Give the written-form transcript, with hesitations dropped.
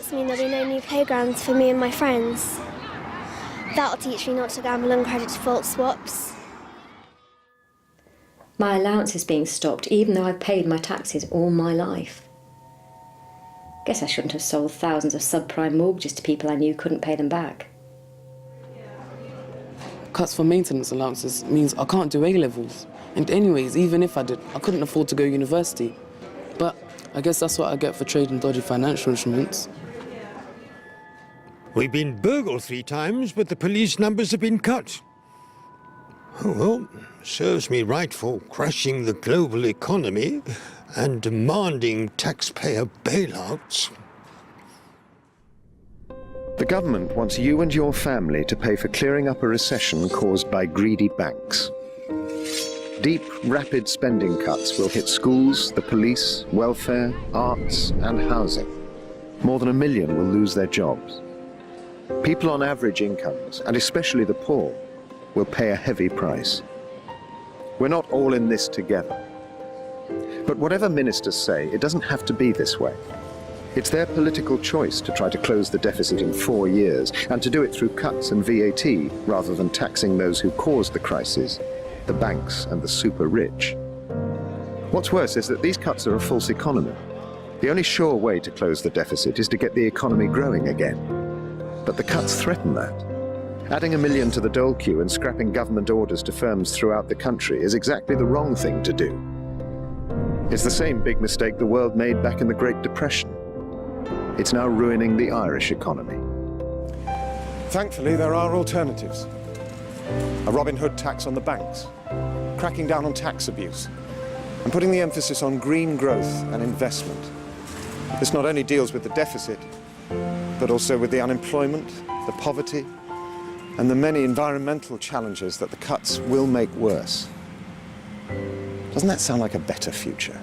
cuts mean there'll be no new playgrounds for me and my friends. That'll teach me not to gamble and credit default swaps. My allowance is being stopped, even though I've paid my taxes all my life. Guess I shouldn't have sold thousands of subprime mortgages to people I knew couldn't pay them back. Cuts for maintenance allowances means I can't do A-levels. And anyways, even if I did, I couldn't afford to go to university. But I guess that's what I get for trading dodgy financial instruments. We've been burgled 3 times, but the police numbers have been cut. Oh, well, serves me right for crashing the global economy and demanding taxpayer bailouts. The government wants you and your family to pay for clearing up a recession caused by greedy banks. Deep, rapid spending cuts will hit schools, the police, welfare, arts and housing. More than 1 million will lose their jobs. People on average incomes, and especially the poor, will pay a heavy price. We're not all in this together. But whatever ministers say, it doesn't have to be this way. It's their political choice to try to close the deficit in 4 years, and to do it through cuts and VAT, rather than taxing those who caused the crisis, the banks and the super rich. What's worse is that these cuts are a false economy. The only sure way to close the deficit is to get the economy growing again. But the cuts threaten that. Adding 1 million to the dole queue and scrapping government orders to firms throughout the country is exactly the wrong thing to do. It's the same big mistake the world made back in the Great Depression. It's now ruining the Irish economy. Thankfully, there are alternatives. A Robin Hood tax on the banks, cracking down on tax abuse, and putting the emphasis on green growth and investment. This not only deals with the deficit, but also with the unemployment, the poverty, and the many environmental challenges that the cuts will make worse. Doesn't that sound like a better future?